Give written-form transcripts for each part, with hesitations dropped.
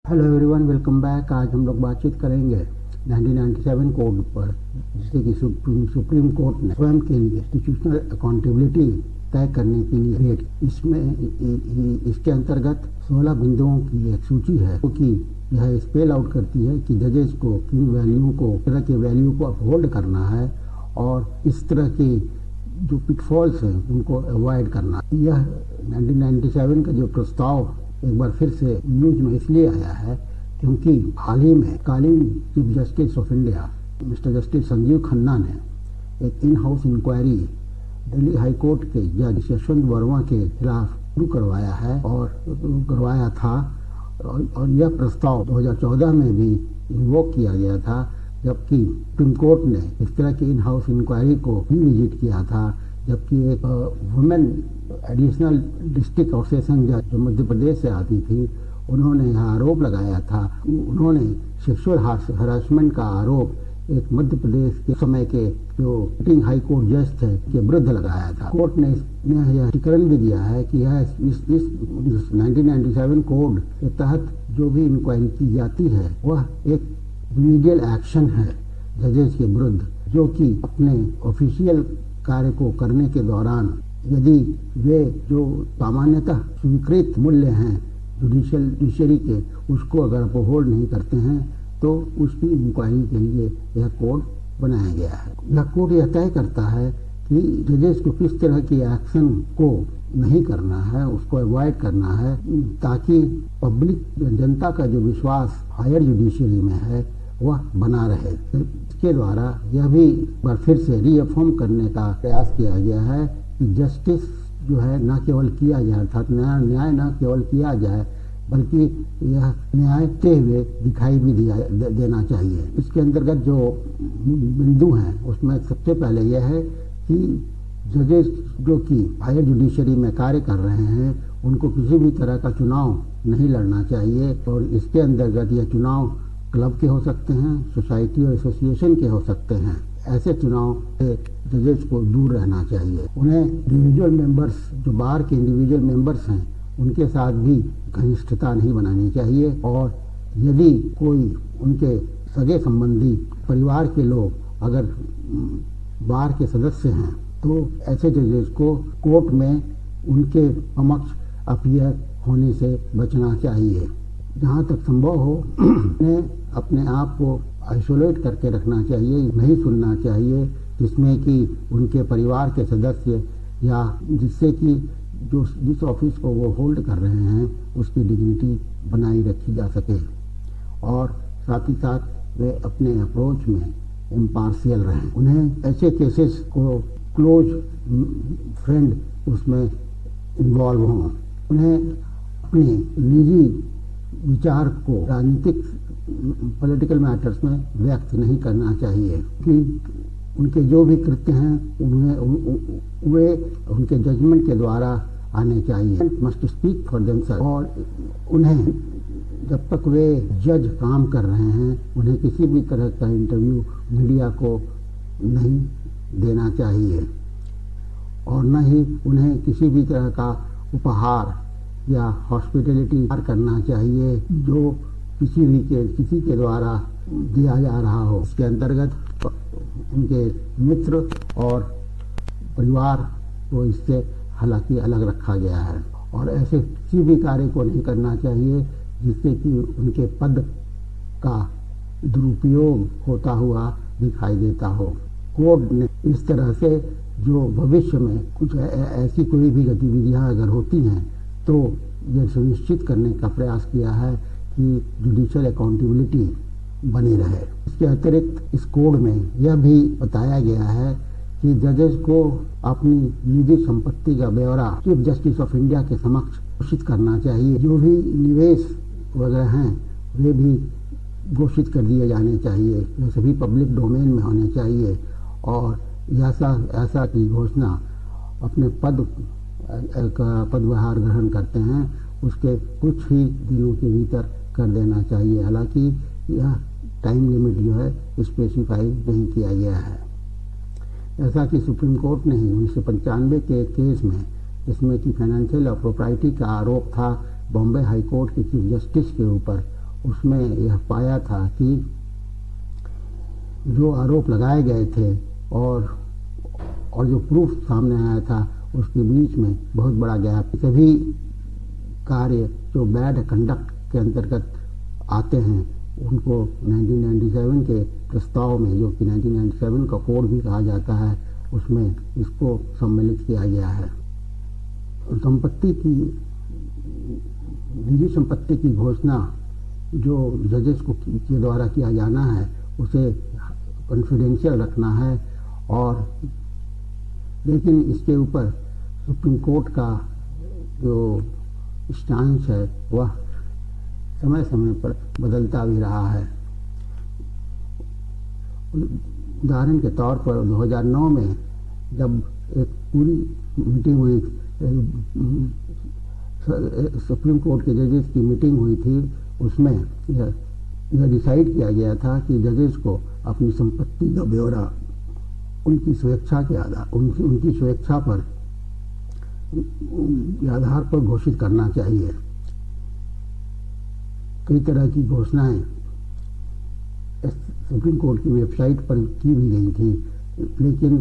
Hello everyone, welcome back. आज हम लोग बातचीत करेंगे 1997 कोड पर, जिसे कि सुप्रीम कोर्ट ने स्वयं के लिए इंस्टीट्यूशनल अकाउंटेबिलिटी तय करने के लिए क्रिएट। इसके अंतर्गत 16 बिंदुओं की एक सूची है, क्योंकि यह स्पेल आउट करती है कि जजेस को किन वैल्यू को तरह के वैल्यू को अपहोल्ड करना है और इस तरह के जो पिटफॉल्स हैं उनको अवॉइड करना। यह 1997 का जो प्रस्ताव एक बार फिर से न्यूज में इसलिए आया है क्योंकि हाल ही में तत्कालीन chief justice of India mister justice Sanjiv Khanna ने एक in house inquiry Delhi high court के जज यशवंत वर्मा के खिलाफ शुरू करवाया था और यह प्रस्ताव 2014 में भी इन्वोक किया गया था, जबकि सुप्रीम कोर्ट ने इस तरह की इन हाउस इंक्वायरी को भी विजिट किया था। जबकि एक वुमेन एडिशनल डिस्ट्रिक्ट और सेशन जज जो मध्य प्रदेश से आती थी, उन्होंने यह आरोप लगाया था, उन्होंने सेक्सुअल हरासमेंट का आरोप एक मध्य प्रदेश के समय के जो सिटिंग हाई कोर्ट जज थे के विरुद्ध लगाया था। कोर्ट ने यह स्पष्टीकरण भी दिया है कि यह इस 1997 कोड के तहत जो भी इंक्वायरी की जाती है वह एक लीगल एक्शन है जजेस के विरुद्ध, जो कि अपने ऑफिशियल कार्य को करने के दौरान यदि वे जो सामान्यतः स्वीकृत मूल्य हैं जुडिशरी के, उसको अगर अपहोल्ड नहीं करते हैं तो उसकी इंक्वायरी के लिए यह कोड बनाया गया है। यह कोड यह तय करता है कि जजेस को किस तरह की एक्शन को नहीं करना है, उसको अवॉइड करना है, ताकि पब्लिक जनता का जो विश्वास हायर जुडिशरी में है वह बना रहे। इसके द्वारा यह भी बार फिर से रीअफर्म करने का प्रयास किया गया है कि जस्टिस जो है न केवल किया जाए, अर्थात न्याय न केवल किया जाए बल्कि यह न्याय ते हुए दिखाई भी देना चाहिए। इसके अंतर्गत जो बिंदु हैं उसमें सबसे पहले यह है कि जजेस जो कि हायर जुडिशरी में कार्य कर रहे हैं उनको किसी भी तरह का चुनाव नहीं लड़ना चाहिए, और इसके अंतर्गत यह चुनाव क्लब के हो सकते हैं, सोसाइटी और एसोसिएशन के हो सकते हैं। ऐसे चुनाव से जजेस को दूर रहना चाहिए। उन्हें इंडिविजुअल मेंबर्स, जो बार के इंडिविजुअल मेंबर्स हैं, उनके साथ भी घनिष्ठता नहीं बनानी चाहिए, और यदि कोई उनके सगे संबंधी परिवार के लोग अगर बार के सदस्य हैं तो ऐसे जजेस को कोर्ट में उनके समक्ष अपीयर होने से बचना चाहिए। जहाँ तक संभव हो उन्हें अपने आप को आइसोलेट करके रखना चाहिए, नहीं सुनना चाहिए जिसमें कि उनके परिवार के सदस्य या जिससे कि जिस ऑफिस को वो होल्ड कर रहे हैं उसकी डिग्निटी बनाई रखी जा सके, और साथ ही साथ वे अपने अप्रोच में इम्पार्शियल रहें। उन्हें ऐसे केसेस को क्लोज फ्रेंड उसमें इन्वॉल्व हों। उन्हें अपने निजी विचार को राजनीतिक पॉलिटिकल मैटर्स में व्यक्त नहीं करना चाहिए, कि उनके जो भी कृत्य हैं उन्हें वे उनके जजमेंट के द्वारा आने चाहिए। मस्ट स्पीक फॉर देमसेल्फ, और उन्हें जब तक वे जज काम कर रहे हैं उन्हें किसी भी तरह का इंटरव्यू मीडिया को नहीं देना चाहिए, और न ही उन्हें किसी भी तरह का उपहार या हॉस्पिटैलिटी करना चाहिए जो किसी के द्वारा दिया जा रहा हो। इसके अंतर्गत उनके मित्र और परिवार को इससे हालांकि अलग रखा गया है, और ऐसे किसी भी कार्य को नहीं करना चाहिए जिससे कि उनके पद का दुरुपयोग होता हुआ दिखाई देता हो। कोर्ट ने इस तरह से जो भविष्य में कुछ ऐसी कोई भी गतिविधियां अगर होती हैं तो यह सुनिश्चित करने का प्रयास किया है कि जुडिशियल अकाउंटेबिलिटी बनी रहे। इसके अतिरिक्त इस कोड में यह भी बताया गया है कि जजेस को अपनी निजी संपत्ति का ब्यौरा चीफ जस्टिस ऑफ इंडिया के समक्ष घोषित करना चाहिए। जो भी निवेश वगैरह हैं वे भी घोषित कर दिए जाने चाहिए, वे सभी पब्लिक डोमेन में होने चाहिए, और ऐसा की घोषणा अपने पदभार ग्रहण करते हैं उसके कुछ ही दिनों के भीतर कर देना चाहिए। हालांकि यह टाइम लिमिट जो है स्पेसिफाई नहीं किया गया है। ऐसा कि सुप्रीम कोर्ट ने ही 1995 के केस में, जिसमें कि फाइनेंशियल और प्रोप्राइटी का आरोप था बॉम्बे हाई कोर्ट के चीफ जस्टिस के ऊपर, उसमें यह पाया था कि जो आरोप लगाए गए थे और जो प्रूफ सामने आया था उसके बीच में बहुत बड़ा गैप। सभी कार्य जो बैड कंडक्ट के अंतर्गत आते हैं उनको 1997 के प्रस्ताव में, जो कि 1997 का कोड भी कहा जाता है, उसमें इसको सम्मिलित किया गया है। संपत्ति की, निजी संपत्ति की घोषणा जो जजेस को के द्वारा किया जाना है उसे कॉन्फिडेंशियल रखना है, और लेकिन इसके ऊपर सुप्रीम कोर्ट का जो स्टांस है वह समय समय पर बदलता भी रहा है। उदाहरण के तौर पर 2009 में जब एक पूरी मीटिंग हुई, सुप्रीम कोर्ट के जजेस की मीटिंग हुई थी, उसमें यह डिसाइड किया गया था कि जजेस को अपनी संपत्ति का ब्यौरा उनकी स्वेच्छा के आधार उनकी स्वेच्छा पर आधार पर घोषित करना चाहिए। कई तरह की घोषणाएं सुप्रीम कोर्ट की वेबसाइट पर की भी गई थी, लेकिन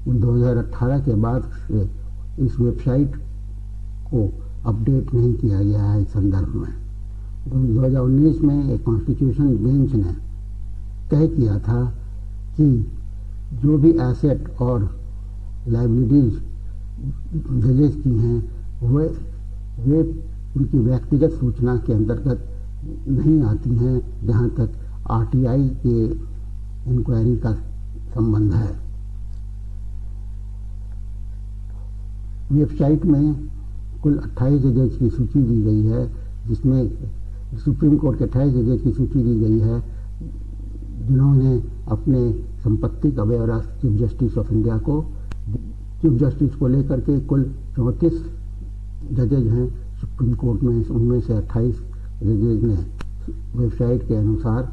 2018 के बाद से इस वेबसाइट को अपडेट नहीं किया गया है। इस संदर्भ में 2019 में एक कॉन्स्टिट्यूशन बेंच ने तय किया था कि जो भी एसेट और लाइबिलिटीज जजेस की हैं वे उनकी व्यक्तिगत सूचना के अंतर्गत नहीं आती हैं जहाँ तक आरटीआई के इंक्वायरी का संबंध है। वेबसाइट में कुल 28 जजेस की सूची दी गई है, जिसमें सुप्रीम कोर्ट के 28 जजेस की सूची दी गई है जिन्होंने अपने संपत्ति का ब्यौरा चीफ जस्टिस ऑफ इंडिया को, चीफ जस्टिस को लेकर के कुल 34 जजेज हैं सुप्रीम कोर्ट में, उनमें से 28 जजेज ने वेबसाइट के अनुसार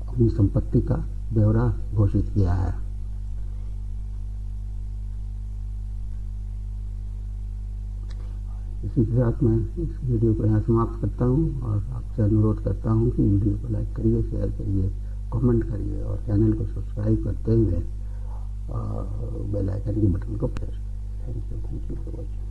अपनी संपत्ति का ब्यौरा घोषित किया है। इसी के साथ मैं इस वीडियो को यहाँ समाप्त करता हूँ और आपसे अनुरोध करता हूँ कि वीडियो को लाइक करिए, शेयर करिए, कमेंट करिए और चैनल को सब्सक्राइब करते हुए बेल आइकन के बटन को प्रेस करिए। Thank you for watching.